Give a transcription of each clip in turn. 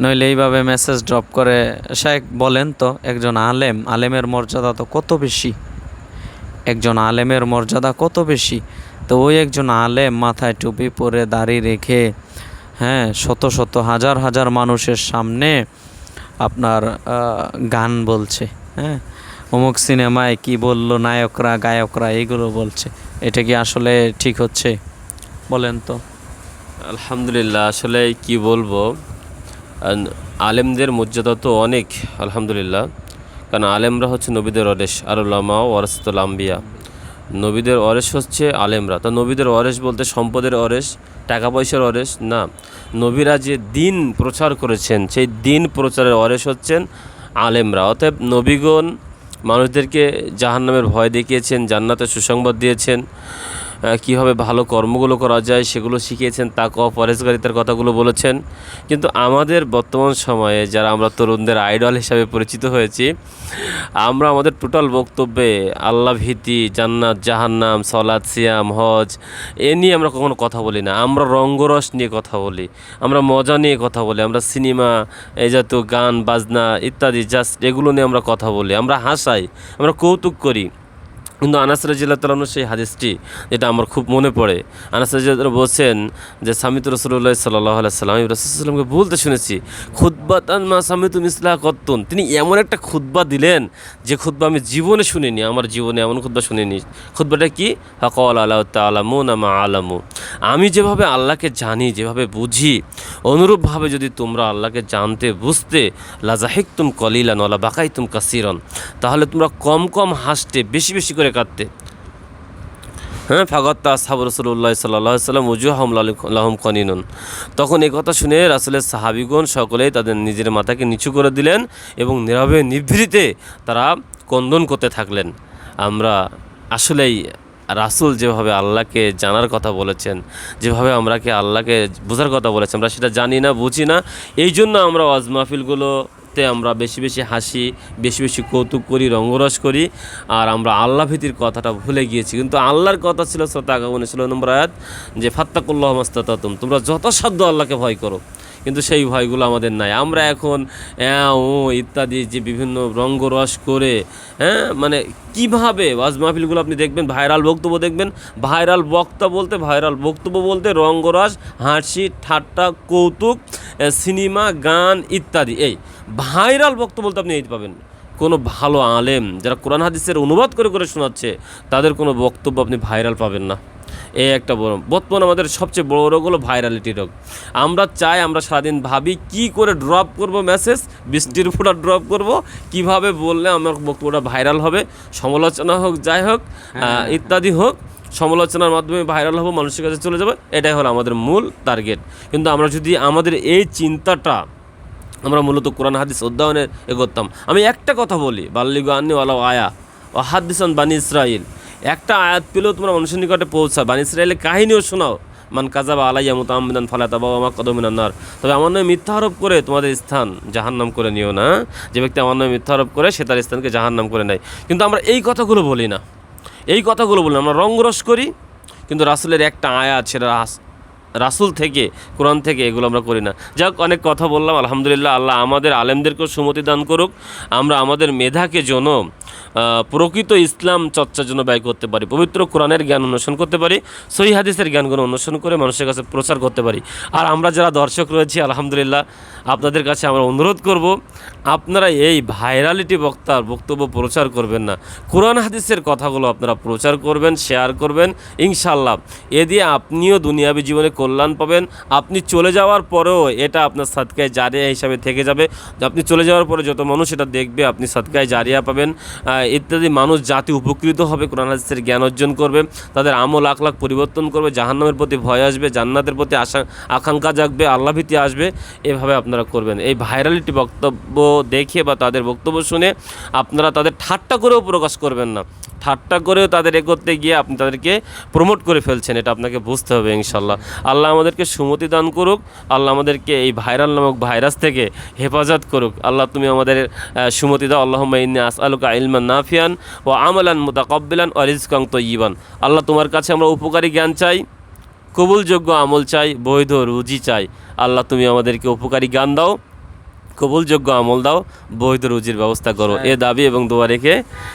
নইলে এইভাবে message drop করে। শায়েখ বলেন তো, একজন আলেমের মর্যাদা তো কত বেশি, একজন আলেমের মর্যাদা কত বেশি। তো ওই একজন আলেম মাথায় টুপি পরে দাড়ি রেখে, হ্যাঁ, শত শত হাজার হাজার মানুষের সামনে আপনার গান বলছে, হ্যাঁ, অমুক সিনেমায় কি বলল নায়করা গায়করা এইগুলো বলছে, এটা কি আসলে ঠিক হচ্ছে? বলেন তো। আলহামদুলিল্লাহ, আসলে কি বলবো, আলেমদের মর্যাদা তো অনেক, আলহামদুলিল্লাহ। কারণ আলেমরা হচ্ছে নবীদের ওয়ারিস, আর উলামা ওয়ারাসাতুল আম্বিয়া। নবীদের ওয়ারিস হচ্ছে আলেমরা। তো নবীদের ওয়ারিস বলতে সম্পদের ওয়ারিস, টাকা পয়সার ওয়ারিস না। নবীরা যে দিন প্রচার করেছেন, সেই দিন প্রচারের ওয়ারিস হচ্ছেন আলেমরা। অতএব নবীগণ মানুষদেরকে জাহান্নামের ভয় দেখিয়েছেন, জান্নাতের সুসংবাদ দিয়েছেন, কীভাবে ভালো কর্মগুলো করা যায় সেগুলো শিখিয়েছেন, তাকওয়া পরহেজগারিতার কথাগুলো বলেছেন। কিন্তু আমাদের বর্তমান সময়ে যারা আমরা তরুণদের আইডল হিসাবে পরিচিত হয়েছি, আমরা আমাদের টোটাল বক্তব্যে আল্লাহ ভীতি, জান্নাত, জাহান্নাম, সলাৎ, সিয়াম, হজ এ নিয়ে আমরা কখনো কথা বলি না। আমরা রঙ্গরস নিয়ে কথা বলি, আমরা মজা নিয়ে কথা বলি, আমরা সিনেমা, এই জাতীয় গান বাজনা ইত্যাদি জাস্ট এগুলো নিয়ে আমরা কথা বলি, আমরা হাসাই, আমরা কৌতুক করি। কিন্তু আনাস রাদিয়াল্লাহু তাআলা আনহু সেই হাদিসটি যেটা আমার খুব মনে পড়ে, আনাস রাদিয়াল্লাহু তাআলা বলছেন যে সামিতু রাসূলুল্লাহ সাল্লাল্লাহু আলাইহি ওয়াসাল্লাম, আমি রাসূলুল্লাহ সাল্লাল্লাহু আলাইহি ওয়াসাল্লামকে বলতে শুনেছি, খুতবাতান মা সামিতু মিসলাহা কত্তুন। তিনি এমন একটা খুতবা দিলেন যে খুতবা আমি জীবনে শুনিনি, আমার জীবনে এমন খুতবা শুনিনি। খুতবাটা কি? ফাকাল আল্লাহু তাআলামুনা মা আলামু। আমি যেভাবে আল্লাহকে জানি, যেভাবে বুঝি, অনুরূপভাবে যদি তোমরা আল্লাহকে জানতে বুঝতে, লাজাহিকতুম কলিলান ওয়ালা বাকাইতুম কাসীরান, তাহলে তোমরা কম কম হাসতে, বেশি বেশি করে কাঁদতে। হ্যাঁ, ফাগাত্তা আসহাবু রাসূলুল্লাহ সাল্লাল্লাহু আলাইহি ওয়াসাল্লাম ওয়াজুহাহুম লাহুম কনিনুন। তখন এই কথা শুনে রাসূলের সাহাবীগণ সকলেই তাদের নিজের মাথাকে নিচু করে দিলেন এবং নীরবে নিভৃতে তারা ক্রন্দন করতে থাকলেন। আমরা আসলেই রাসূল যেভাবে আল্লাহকে জানার কথা বলেছেন, যেভাবে আমরাকে আল্লাহকে বোঝার কথা বলেছেন, আমরা সেটা জানি না, বুঝি না। এই জন্য আমরা ওয়াজ মাহফিলগুলোতে আমরা বেশি বেশি হাসি, বেশি বেশি কৌতুক করি, রঙ্গরস করি, আর আমরা আল্লাহ ভীতির কথাটা ভুলে গিয়েছি। কিন্তু আল্লাহর কথা ছিল সূরা তাগাবুনে 16 নম্বর আয়াত, যে ফাত্তাকুল্লাহ মাস্তাতাতুম, তোমরা যথাসাধ্য আল্লাহকে ভয় করো। কিন্তু সেই ভয়গুলো আমাদের নাই। আমরা এখন ও ইত্যাদি যে বিভিন্ন রঙ্গরস করে, হ্যাঁ, মানে কীভাবে ওয়াজ মাহফিলগুলো আপনি দেখবেন, ভাইরাল বক্তব্য দেখবেন, ভাইরাল বক্তব্য বলতে রঙ্গরস, হাসি ঠাট্টা, কৌতুক, সিনেমা, গান ইত্যাদি, এই ভাইরাল বক্তব্য বলতে আপনি এই পাবেন। কোনো ভালো আলেম যারা কোরআন হাদিসের অনুবাদ করে করে শোনাচ্ছে, তাদের কোনো বক্তব্য আপনি ভাইরাল পাবেন না। এই একটা বড় বর্তমান আমাদের সবচেয়ে বড় রোগ হলো ভাইরালিটি রোগ। আমরা চাই, আমরা সারাদিন ভাবি কি করে ড্রপ করব মেসেজ, বৃষ্টির ফোঁটা ড্রপ করব, কিভাবে বললে আমার বক্তব্যটা ভাইরাল হবে, সমালোচনা হোক, যাই হোক, ইত্যাদি হোক, সমালোচনার মাধ্যমে ভাইরাল হবো, মানুষের কাছে চলে যাবে, এটাই হলো আমাদের মূল টার্গেট। কিন্তু আমরা যদি আমাদের এই চিন্তাটা আমরা মূলত কোরআন হাদিস অধ্যয়নে এগোতাম। আমি একটা কথা বলি, বাল্লিগু আন্নি ওয়ালাউ আয়া ও হাদিসান বানি ইসরাইল, একটা আয়াত পেলেও তোমরা মানুষের নিকটে পৌঁছাও, বানি ইসরাইলের কাহিনীও শোনাও। মান কাযাবা আলাইয়া মুতাআম্মিদান ফালা তাবাওয়া মাকআদাহু মিনান নার। তবে আমার নামে মিথ্যা আরোপ করে তোমাদের স্থান জাহান্নাম করে নিও না। যে ব্যক্তি আমার নামে মিথ্যা আরোপ করে, সে তার স্থানকে জাহান্নাম করে নেয়। কিন্তু আমরা এই কথাগুলো বলি না, আমরা রঙ্গরস করি, কিন্তু রাসূলের একটা আয়াত, সেটা রাসূল থেকে, কোরআন থেকে, এগুলো আমরা করি না। যাক, অনেক কথা বললাম। আলহামদুলিল্লাহ, আল্লাহ আমাদের আলেমদেরকেও সুমতি দান করুক, আমরা আমাদের মেধাকে যেন প্রকৃত ইসলাম চর্চার জন্য ব্যয় করতে পারি, পবিত্র কোরআনের জ্ঞান অনুসরণ করতে পারি, সহিহ হাদিসের জ্ঞানগুলো অনুসরণ করে মানুষের কাছে প্রচার করতে পারি। আর আমরা যারা দর্শক রয়েছি, আলহামদুলিল্লাহ, আপনাদের কাছে আমরা অনুরোধ করব, আপনারা এই ভাইরালিটি বক্তার বক্তব্য প্রচার করবেন না, কোরআন হাদিসের কথাগুলো আপনারা প্রচার করবেন, শেয়ার করবেন। ইনশাআল্লাহ এ দিয়ে আপনিও দুনিয়াবী জীবনে কল্যাণ পাবেন। আপনি চলে যাওয়ার পরেও এটা আপনার সাদকায়ে জারিয়া হিসাবে থেকে যাবে। আপনি চলে যাওয়ার পরে যত মানুষ এটা দেখবে, আপনি সাদকায়ে জারিয়া পাবেন ইত্যাদি। মানুষ জাতি উপকৃত হবে, কোরআন হাদিসের জ্ঞান অর্জন করবে, তাদের আমল আখলাক পরিবর্তন করবে, জাহান্নামের প্রতি ভয় আসবে, জান্নাতের প্রতি আকাঙ্ক্ষা জাগবে, আল্লাহভীতি আসবে। এভাবে আপনারা করবেন। এই ভাইরালিটি বক্তব্য দেখে বা তাদের বক্তব্য শুনে আপনারা তাদের ঠাট্টা করেও প্রকাশ করবেন না। ঠাট্টা করেও তাদের করতে গিয়ে আপনি তাদেরকে প্রমোট করে ফেলছেন, এটা আপনাকে বুঝতে হবে। ইনশাআল্লাহ আল্লাহ আমাদেরকে সুমতি দান করুক, আল্লাহ আমাদেরকে এই ভাইরাল নামক ভাইরাস থেকে হেফাজত করুক। আল্লাহ তুমি আমাদের সুমতি দাও। আল্লাহুম্মা ইন্নী আসআলুকা ইলমান নাফিয়ান ওয়া আমালান মুতাকাব্বিলান ওয়া রিজকান তাইয়িবান। আল্লাহ তোমার কাছে আমরা উপকারী জ্ঞান চাই, কবুলযোগ্য আমল চাই, বৈধ রুজি চাই। আল্লাহ তুমি আমাদেরকে উপকারী জ্ঞান দাও, কবুলযোগ্য আমল দাও, বৈধ রুজির ব্যবস্থা করো, এ দাবি এবং দোয়া রেখে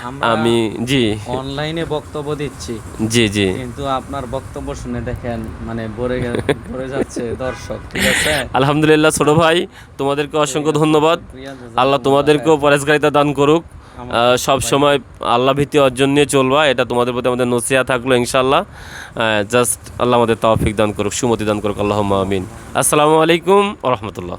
আমরা আমি জি অনলাইনে বক্তব্য দিচ্ছি, জি জি কিন্তু আপনার বক্তব্য শুনে দেখেন মানে ভরে যাচ্ছে দর্শক, ঠিক আছে? আলহামদুলিল্লাহ ছোট ভাই, তোমাদেরকে অসংখ্য ধন্যবাদ। আল্লাহ তোমাদেরকেও পরেশগারিতা দান করুক। সব সময় আল্লাহ ভীতি অর্জন নিয়ে চলবা, এটা তোমাদের প্রতি আমাদের নসিহত থাকলো ইনশাআল্লাহ। জাস্ট আল্লাহ আমাদের তৌফিক দান করুক, সুমতি দান করুক, আল্লাহুম্মা আমিন। আসসালামু আলাইকুম ওয়া রাহমাতুল্লাহ।